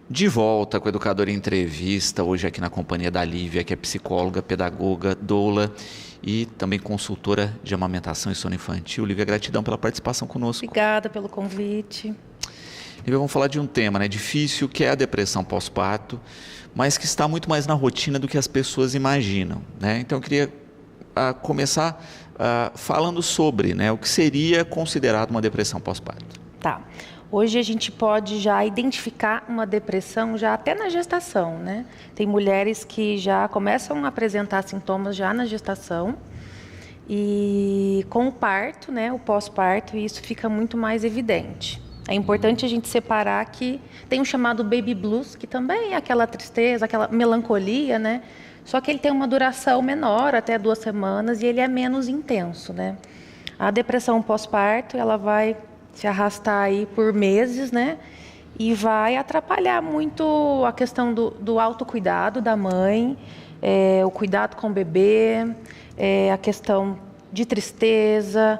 De volta com a Educadora em Entrevista, hoje aqui na companhia da Lívia, que é psicóloga, pedagoga, doula e também consultora de amamentação e sono infantil. Lívia, gratidão pela participação conosco. Obrigada pelo convite. Lívia, vamos falar de um tema, né, difícil, que é a depressão pós-parto, mas que está muito mais na rotina do que as pessoas imaginam, né? Então eu queria começar falando sobre, né, o que seria considerado uma depressão pós-parto. Tá. Hoje a gente pode já identificar uma depressão já até na gestação, né? Tem mulheres que já começam a apresentar sintomas já na gestação e com o parto, né, o pós-parto, isso fica muito mais evidente. É importante a gente separar que tem o chamado baby blues, que também é aquela tristeza, aquela melancolia, né? Só que ele tem uma duração menor, até 2 semanas, e ele é menos intenso, né? A depressão pós-parto, ela vai se arrastar aí por meses, né? E vai atrapalhar muito a questão do autocuidado da mãe, o cuidado com o bebê, a questão de tristeza,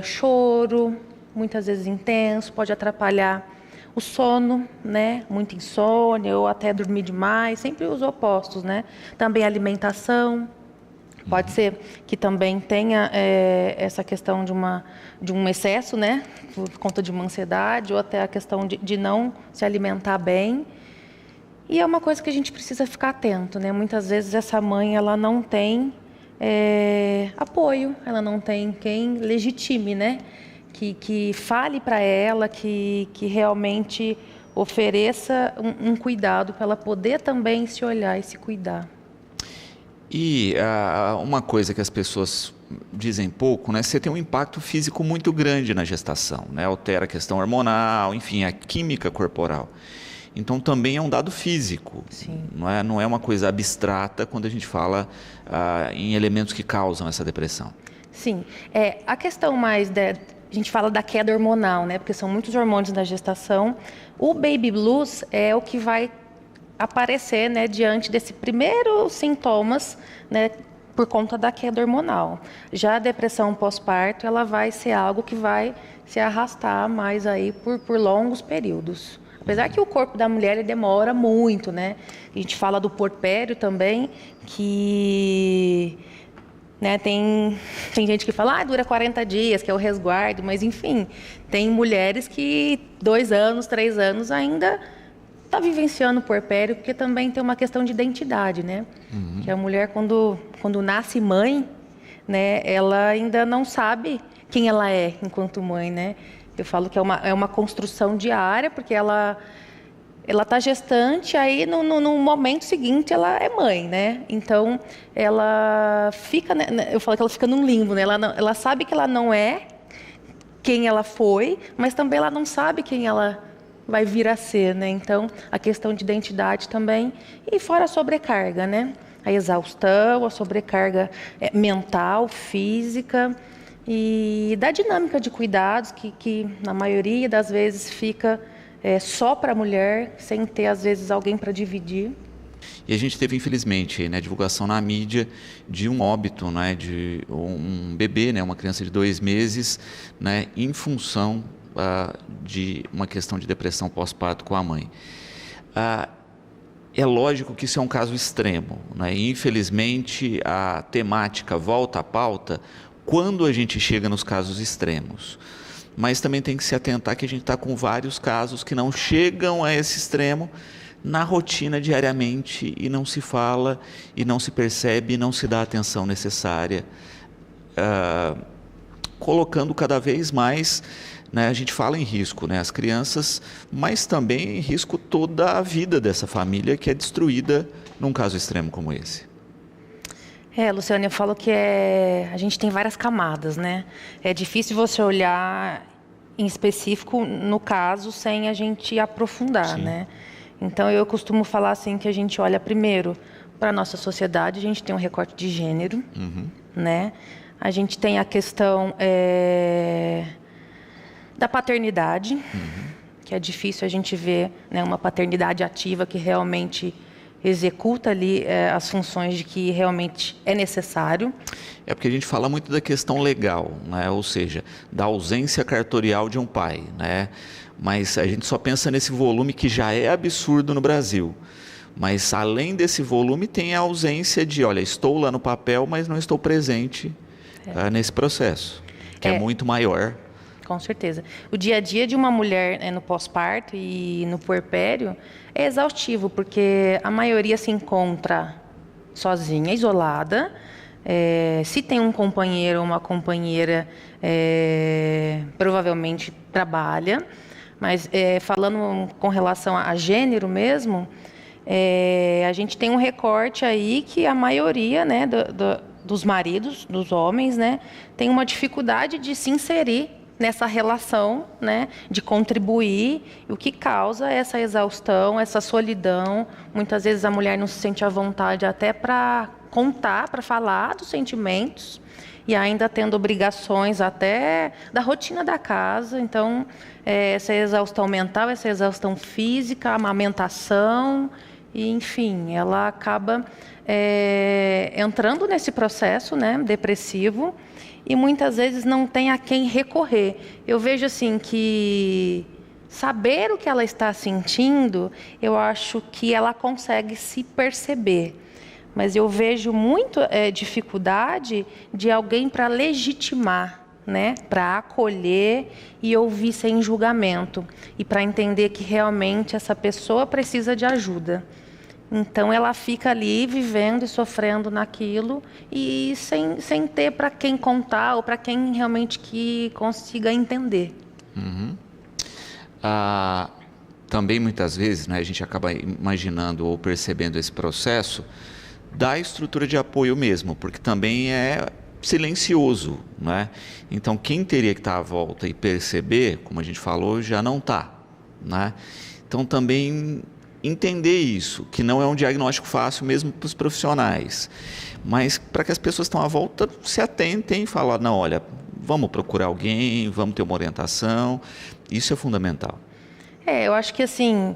choro, muitas vezes intenso, pode atrapalhar o sono, né? Muita insônia ou até dormir demais, sempre os opostos, né? Também a alimentação. Pode ser que também tenha essa questão de um excesso, né, por conta de uma ansiedade, ou até a questão de não se alimentar bem. E é uma coisa que a gente precisa ficar atento, né? Muitas vezes essa mãe ela não tem apoio, ela não tem quem legitime, né? Que fale para ela, que realmente ofereça um cuidado para ela poder também se olhar e se cuidar. E uma coisa que as pessoas dizem pouco, né? Você tem um impacto físico muito grande na gestação, né? Altera a questão hormonal, enfim, a química corporal. Então também é um dado físico. Sim. Não é uma coisa abstrata quando a gente fala em elementos que causam essa depressão. Sim, a questão mais a gente fala da queda hormonal, né? Porque são muitos hormônios na gestação. O baby blues é o que vai aparecer, né, diante desse primeiros sintomas, né, por conta da queda hormonal. Já a depressão pós-parto, ela vai ser algo que vai se arrastar mais aí por longos períodos. Apesar que o corpo da mulher ele demora muito, né? A gente fala do puerpério também, que né, tem gente que fala, dura 40 dias, que é o resguardo, mas enfim, tem mulheres que 2 anos, 3 anos ainda está vivenciando o puerpério, porque também tem uma questão de identidade, né? Que a mulher, quando nasce mãe, né, ela ainda não sabe quem ela é enquanto mãe, né? Eu falo que é uma construção diária, porque ela está gestante, aí no momento seguinte ela é mãe, né? Então, ela fica, né, eu falo que ela fica num limbo, né? Ela sabe que ela não é quem ela foi, mas também ela não sabe quem ela vai vir a ser, né? Então, a questão de identidade também, e fora a sobrecarga, né? A exaustão, a sobrecarga mental, física, e da dinâmica de cuidados, que na maioria das vezes fica só para a mulher, sem ter, às vezes, alguém para dividir. E a gente teve, infelizmente, né, divulgação na mídia de um óbito, né, de um bebê, né, uma criança de 2 meses, né, em função de uma questão de depressão pós-parto com a mãe. É lógico que isso é um caso extremo, né? E, infelizmente, a temática volta à pauta quando a gente chega nos casos extremos. Mas também tem que se atentar que a gente está com vários casos que não chegam a esse extremo na rotina diariamente e não se fala, e não se percebe, e não se dá a atenção necessária, colocando cada vez mais, né, a gente fala em risco, né, as crianças, mas também em risco toda a vida dessa família que é destruída num caso extremo como esse. Luciane, eu falo que a gente tem várias camadas, né? É difícil você olhar em específico no caso sem a gente aprofundar, né? Então eu costumo falar assim que a gente olha primeiro para a nossa sociedade, a gente tem um recorte de gênero, né? A gente tem a questão da paternidade, que é difícil a gente ver, né, uma paternidade ativa que realmente executa ali as funções de que realmente é necessário. É porque a gente fala muito da questão legal, né? Ou seja, da ausência cartorial de um pai, né? mas a gente só pensa nesse volume que já é absurdo no Brasil. Mas além desse volume tem a ausência de, olha, estou lá no papel, mas não estou presente nesse processo, que é muito maior. Com certeza. O dia a dia de uma mulher no pós-parto e no puerpério é exaustivo, porque a maioria se encontra sozinha, isolada. Se tem um companheiro ou uma companheira, provavelmente trabalha. Mas falando com relação a gênero mesmo, a gente tem um recorte aí que a maioria, né, dos maridos, dos homens, né, tem uma dificuldade de se inserir nessa relação, né, de contribuir, o que causa essa exaustão, essa solidão. Muitas vezes a mulher não se sente à vontade até para contar, para falar dos sentimentos, e ainda tendo obrigações até da rotina da casa. Então, essa exaustão mental, essa exaustão física, a amamentação, e, enfim, ela acaba entrando nesse processo, né, depressivo, e muitas vezes não tem a quem recorrer. Eu vejo assim que saber o que ela está sentindo, eu acho que ela consegue se perceber. Mas eu vejo muito dificuldade de alguém para legitimar, né, para acolher e ouvir sem julgamento, e para entender que realmente essa pessoa precisa de ajuda. Então ela fica ali vivendo e sofrendo naquilo e sem ter para quem contar ou para quem realmente que consiga entender. Uhum. Também muitas vezes, né, a gente acaba imaginando ou percebendo esse processo da estrutura de apoio mesmo, porque também é silencioso, né? Então quem teria que estar à volta e perceber, como a gente falou, já não está, né? Então também entender isso, que não é um diagnóstico fácil mesmo para os profissionais, mas para que as pessoas que estão à volta se atentem e falem, não, olha, vamos procurar alguém, vamos ter uma orientação, isso é fundamental. Eu acho que assim,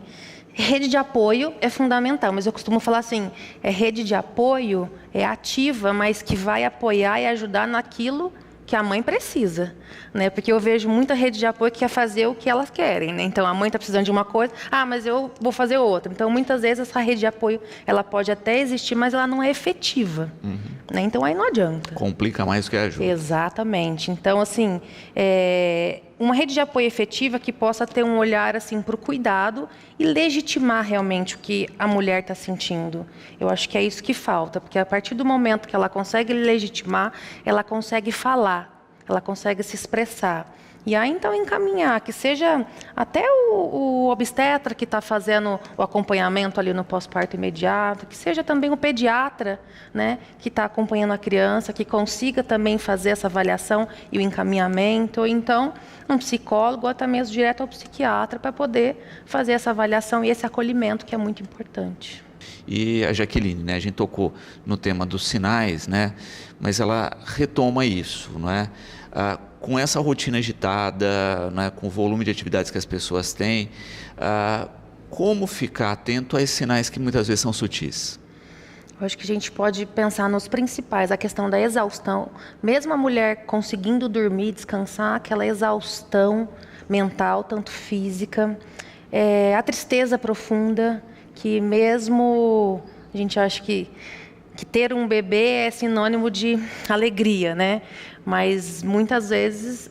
rede de apoio é fundamental, mas eu costumo falar assim, rede de apoio é ativa, mas que vai apoiar e ajudar naquilo que a mãe precisa, né? Porque eu vejo muita rede de apoio que quer fazer o que elas querem, né? Então a mãe está precisando de uma coisa, mas eu vou fazer outra. Então muitas vezes essa rede de apoio ela pode até existir, mas ela não é efetiva, né? Então aí não adianta. Complica mais do que ajuda. Exatamente. Então assim, uma rede de apoio efetiva que possa ter um olhar assim para o cuidado e legitimar realmente o que a mulher está sentindo. Eu acho que é isso que falta, porque a partir do momento que ela consegue legitimar, ela consegue falar, ela consegue se expressar. E aí, então, encaminhar, que seja até o obstetra que está fazendo o acompanhamento ali no pós-parto imediato, que seja também o pediatra, né, que está acompanhando a criança, que consiga também fazer essa avaliação e o encaminhamento, ou então um psicólogo, ou até mesmo direto ao psiquiatra, para poder fazer essa avaliação e esse acolhimento, que é muito importante. E a Jaqueline, né, a gente tocou no tema dos sinais, né, mas ela retoma isso, não é? Com essa rotina agitada, né, com o volume de atividades que as pessoas têm, como ficar atento a esses sinais que muitas vezes são sutis? Eu acho que a gente pode pensar nos principais, a questão da exaustão. Mesmo a mulher conseguindo dormir, descansar, aquela exaustão mental, tanto física, a tristeza profunda, que mesmo a gente acha que ter um bebê é sinônimo de alegria, né? Mas muitas vezes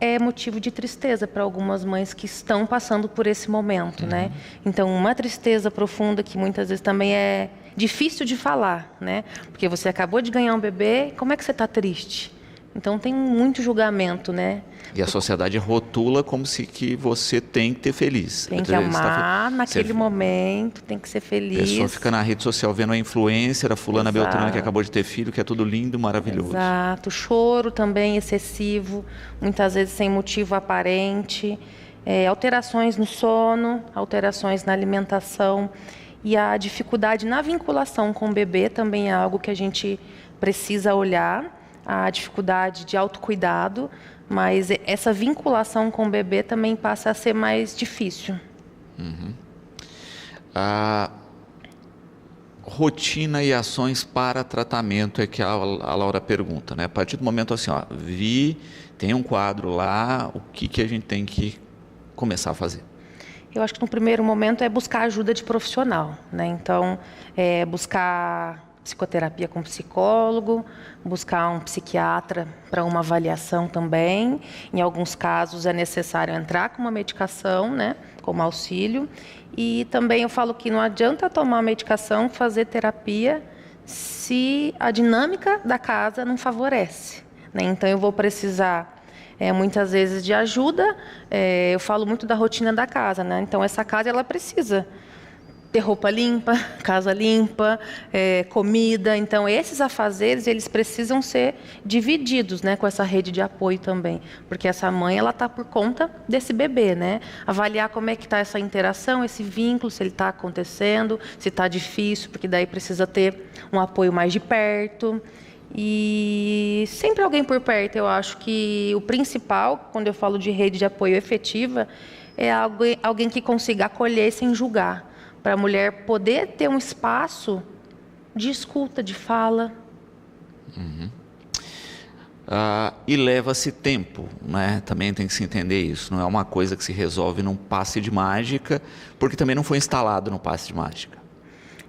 é motivo de tristeza para algumas mães que estão passando por esse momento, né? Então, uma tristeza profunda que muitas vezes também é difícil de falar, né? Porque você acabou de ganhar um bebê, como é que você está triste? Então, tem muito julgamento, né? E a sociedade rotula como se que você tem que ter feliz. Tem que amar naquele momento, tem que ser feliz. A pessoa fica na rede social vendo a influencer, a fulana Beltrana que acabou de ter filho, que é tudo lindo, maravilhoso. Exato. Choro também excessivo, muitas vezes sem motivo aparente. Alterações no sono, alterações na alimentação. E a dificuldade na vinculação com o bebê também é algo que a gente precisa olhar. A dificuldade de autocuidado, mas essa vinculação com o bebê também passa a ser mais difícil. A rotina e ações para tratamento é que a Laura pergunta, né? A partir do momento assim, tem um quadro lá, o que a gente tem que começar a fazer? Eu acho que no primeiro momento é buscar ajuda de profissional, né? Então, buscar psicoterapia com psicólogo, buscar um psiquiatra para uma avaliação também. Em alguns casos é necessário entrar com uma medicação, né? Como auxílio. E também eu falo que não adianta tomar medicação, fazer terapia, se a dinâmica da casa não favorece, né? Então eu vou precisar muitas vezes de ajuda. Eu falo muito da rotina da casa, né? Então essa casa ela precisa ter roupa limpa, casa limpa, comida. Então esses afazeres eles precisam ser divididos, né, com essa rede de apoio também, porque essa mãe ela está por conta desse bebê, né? Avaliar como é que está essa interação, esse vínculo, se ele está acontecendo, se está difícil, porque daí precisa ter um apoio mais de perto. E sempre alguém por perto. Eu acho que o principal, quando eu falo de rede de apoio efetiva, é alguém que consiga acolher sem julgar, para a mulher poder ter um espaço de escuta, de fala. E leva-se tempo, né? Também tem que se entender isso. Não é uma coisa que se resolve num passe de mágica, porque também não foi instalado no passe de mágica.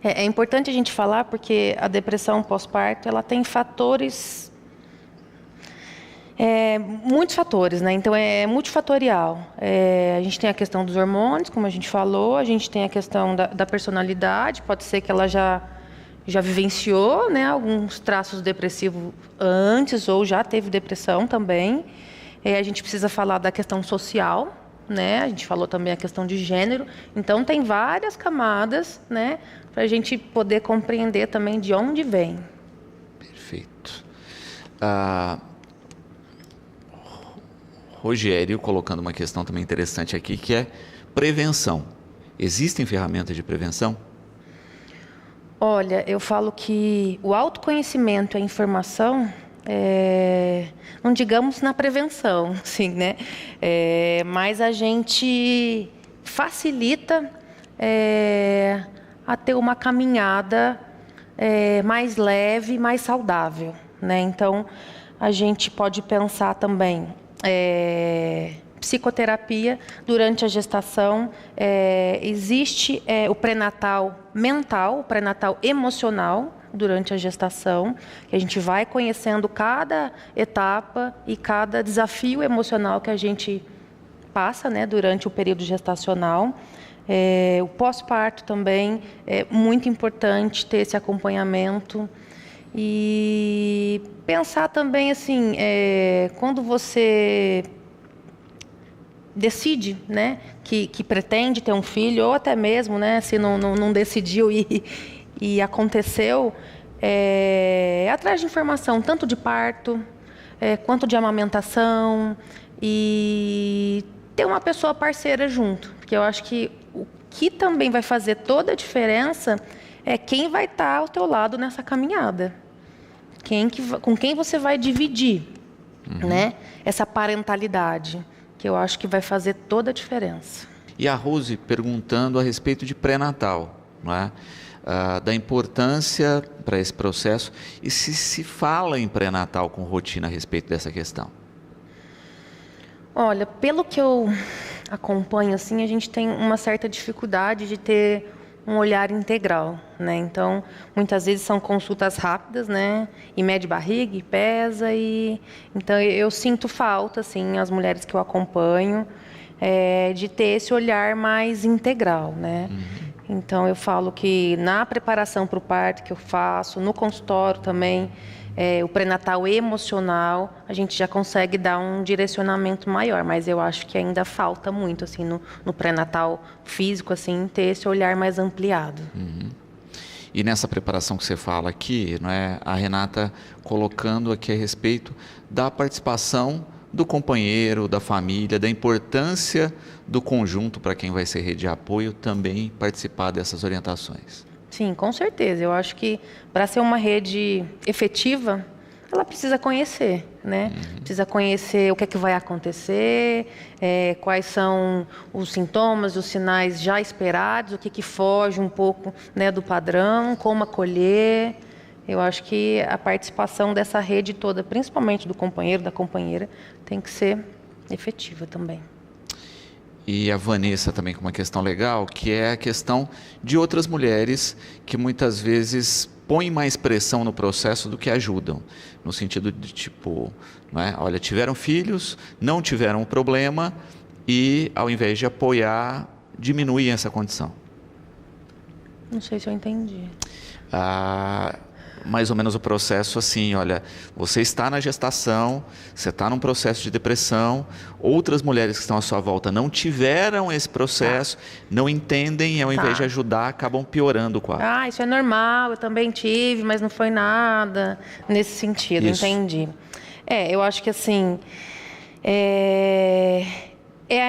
É importante a gente falar porque a depressão pós-parto ela tem fatores, muitos fatores, né? Então é multifatorial. A gente tem a questão dos hormônios, como a gente falou, a gente tem a questão da personalidade, pode ser que ela já vivenciou, né, alguns traços depressivos antes ou já teve depressão também. A gente precisa falar da questão social, né? A gente falou também a questão de gênero. Então tem várias camadas, né, para a gente poder compreender também de onde vem. Perfeito. Rogério colocando uma questão também interessante aqui, que é prevenção. Existem ferramentas de prevenção? Olha, eu falo que o autoconhecimento e a informação, não digamos na prevenção, sim, né? Mas a gente facilita a ter uma caminhada mais leve, mais saudável, né? Então, a gente pode pensar também psicoterapia durante a gestação. Existe o pré-natal mental, o pré-natal emocional durante a gestação, que a gente vai conhecendo cada etapa e cada desafio emocional que a gente passa, né, durante o período gestacional. O pós-parto também é muito importante ter esse acompanhamento. E pensar também assim, quando você decide, né, que pretende ter um filho, ou até mesmo, né, se não decidiu e aconteceu, atrás de informação, tanto de parto, quanto de amamentação, e ter uma pessoa parceira junto, porque eu acho que o que também vai fazer toda a diferença é quem vai estar ao teu lado nessa caminhada, com quem você vai dividir, né, essa parentalidade, que eu acho que vai fazer toda a diferença. E a Rose perguntando a respeito de pré-natal, não é? Da importância para esse processo, e se fala em pré-natal com rotina a respeito dessa questão. Olha, pelo que eu acompanho, assim, a gente tem uma certa dificuldade de ter um olhar integral, né? Então, muitas vezes são consultas rápidas, né? E mede barriga, e pesa, então eu sinto falta, assim, as mulheres que eu acompanho, de ter esse olhar mais integral, né? Então eu falo que na preparação para o parto que eu faço, no consultório também, o pré-natal emocional, a gente já consegue dar um direcionamento maior, mas eu acho que ainda falta muito, assim, no pré-natal físico, assim, ter esse olhar mais ampliado. E nessa preparação que você fala aqui, não é, a Renata colocando aqui a respeito da participação do companheiro, da família, da importância do conjunto para quem vai ser rede de apoio também participar dessas orientações. Sim, com certeza. Eu acho que para ser uma rede efetiva, ela precisa conhecer, né? Precisa conhecer o que é que vai acontecer, quais são os sintomas, os sinais já esperados, o que foge um pouco, né, do padrão, como acolher. Eu acho que a participação dessa rede toda, principalmente do companheiro, da companheira, tem que ser efetiva também. e a Vanessa também com uma questão legal, que é a questão de outras mulheres que muitas vezes põem mais pressão no processo do que ajudam, no sentido de tipo, não é? Olha, tiveram filhos, não tiveram um problema e ao invés de apoiar, diminuem essa condição. Não sei se eu entendi. Mais ou menos o processo assim, olha, você está na gestação, você está num processo de depressão, outras mulheres que estão à sua volta não tiveram esse processo, não entendem e ao invés de ajudar, acabam piorando o quadro. Isso é normal, eu também tive, mas não foi nada nesse sentido, Isso. Entendi. Eu acho que assim, é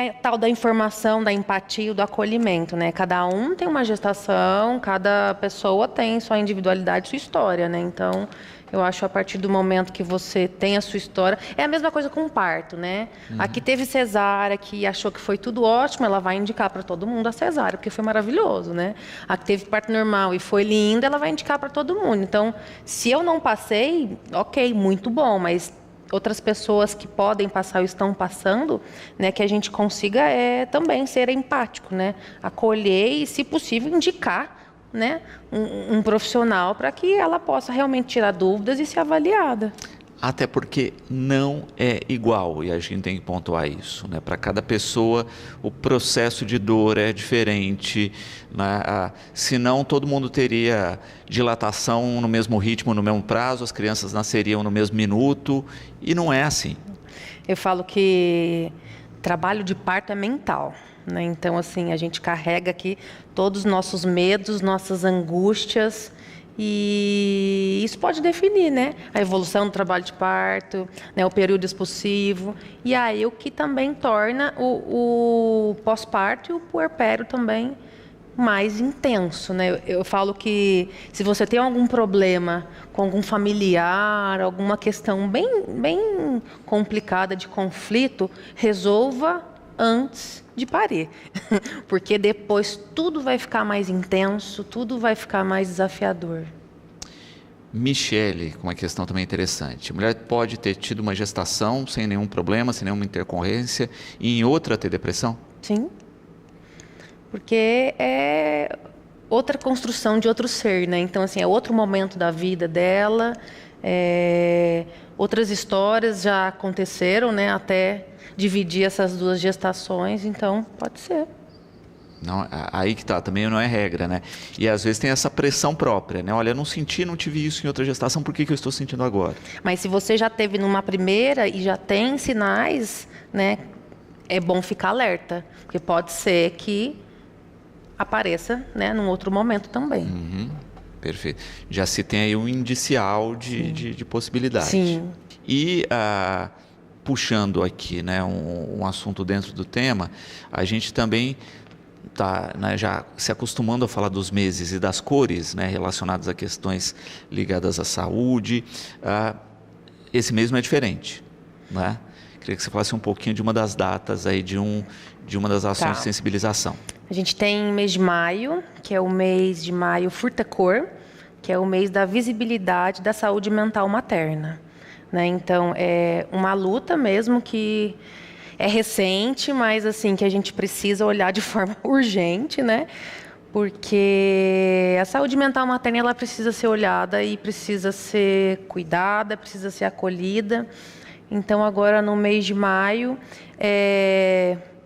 a tal da informação, da empatia, do acolhimento, né? Cada um tem uma gestação, cada pessoa tem sua individualidade, sua história, né? Então, eu acho a partir do momento que você tem a sua história... É a mesma coisa com o parto, né? A que teve cesárea, que achou que foi tudo ótimo, ela vai indicar para todo mundo a cesárea, porque foi maravilhoso, né? A que teve parto normal e foi linda, ela vai indicar para todo mundo. Então, se eu não passei, ok, muito bom, mas... outras pessoas que podem passar ou estão passando, né, que a gente consiga também ser empático, né, acolher e, se possível, indicar, né, um profissional para que ela possa realmente tirar dúvidas e ser avaliada. Até porque não é igual, e a gente tem que pontuar isso, né? Para cada pessoa, o processo de dor é diferente, né? Senão todo mundo teria dilatação no mesmo ritmo, no mesmo prazo, as crianças nasceriam no mesmo minuto, e não é assim. Eu falo que trabalho de parto é mental, né? Então, assim, a gente carrega aqui todos os nossos medos, nossas angústias, e isso pode definir, né, a evolução do trabalho de parto, né, o período expulsivo, e aí o que também torna o pós-parto e o puerpério também mais intenso, né? Eu falo que se você tem algum problema com algum familiar, alguma questão bem complicada de conflito, resolva antes de parir, porque depois tudo vai ficar mais intenso, tudo vai ficar mais desafiador. Michele, com uma questão também interessante. A mulher pode ter tido uma gestação sem nenhum problema, sem nenhuma intercorrência, e em outra ter depressão? Sim, porque é outra construção de outro ser, né? Então, assim, é outro momento da vida dela, outras histórias já aconteceram, né? Até dividir essas duas gestações, então pode ser. Não, aí que tá, também não é regra, né? E às vezes tem essa pressão própria, né? Olha, eu não tive isso em outra gestação, por que eu estou sentindo agora? Mas se você já teve numa primeira e já tem sinais, né? É bom ficar alerta, porque pode ser que apareça, né, num outro momento também. Perfeito. Já se tem aí um indicial de possibilidade. Sim. E puxando aqui, né, um assunto dentro do tema, a gente também está, né, já se acostumando a falar dos meses e das cores, né, relacionadas a questões ligadas à saúde. Esse mês não é diferente, né? Queria que você falasse um pouquinho de uma das datas aí de uma das ações de sensibilização. A gente tem mês de maio, que é o mês de maio Furta-Cor, que é o mês da visibilidade da saúde mental materna, né? Então, é uma luta mesmo que é recente, mas assim, que a gente precisa olhar de forma urgente, né? Porque a saúde mental materna, ela precisa ser olhada e precisa ser cuidada, precisa ser acolhida. Então, agora no mês de maio,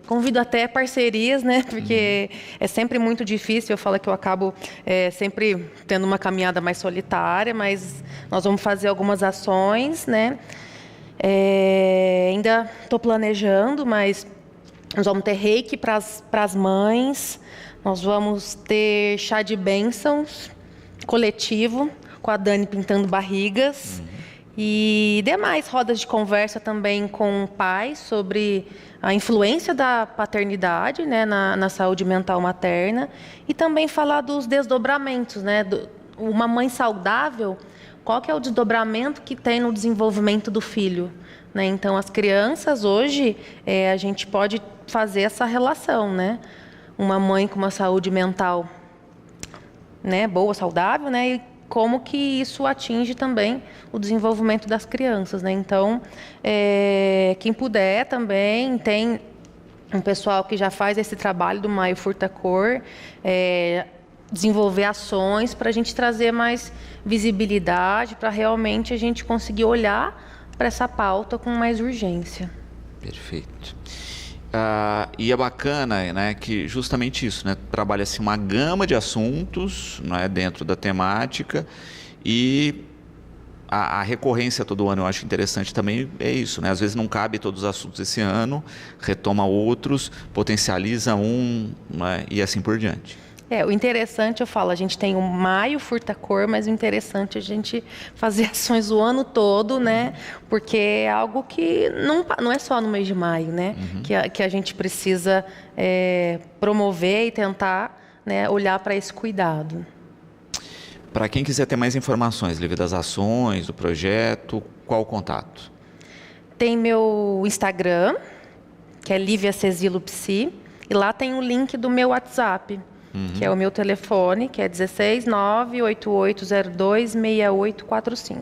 convido até parcerias, né? Porque é sempre muito difícil. Eu falo que eu acabo sempre tendo uma caminhada mais solitária, mas nós vamos fazer algumas ações, né? Ainda estou planejando, mas nós vamos ter reiki para as mães, nós vamos ter chá de bênçãos coletivo com a Dani pintando barrigas. E demais rodas de conversa também com pais sobre a influência da paternidade, né, na saúde mental materna, e também falar dos desdobramentos, né, uma mãe saudável, qual que é o desdobramento que tem no desenvolvimento do filho, né? Então, as crianças hoje, a gente pode fazer essa relação, né? Uma mãe com uma saúde mental, né, boa, saudável, né, e como que isso atinge também o desenvolvimento das crianças, né? Então, quem puder também tem um pessoal que já faz esse trabalho do Maio Furtacor, desenvolver ações para a gente trazer mais visibilidade, para realmente a gente conseguir olhar para essa pauta com mais urgência. Perfeito. E é bacana, né, que justamente isso, né, trabalha-se uma gama de assuntos, né, dentro da temática, e a recorrência todo ano eu acho interessante também é isso, né? Às vezes não cabe todos os assuntos esse ano, retoma outros, potencializa um, né, e assim por diante. O interessante, eu falo, a gente tem o Maio Furtacor, mas o interessante é a gente fazer ações o ano todo, né? Porque é algo que não é só no mês de maio, né? Que a gente precisa promover e tentar, né, olhar para esse cuidado. Para quem quiser ter mais informações, Lívia, das ações, do projeto, qual o contato? Tem meu Instagram, que é Lívia Cezilo Psi, e lá tem o link do meu WhatsApp, que é o meu telefone, que é 16 988026845.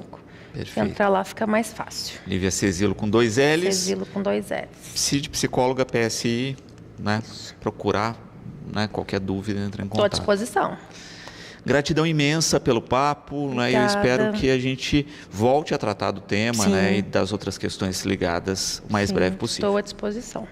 Perfeito. Entrar lá fica mais fácil. Lívia Cezilo com 2 L's. Cezilo com 2 L's. Psi de psicóloga, PSI, né? Procurar, né? Qualquer dúvida, entra em contato. Estou à disposição. Gratidão imensa pelo papo, né? Eu espero que a gente volte a tratar do tema, né? E das outras questões ligadas o mais breve possível. Estou à disposição.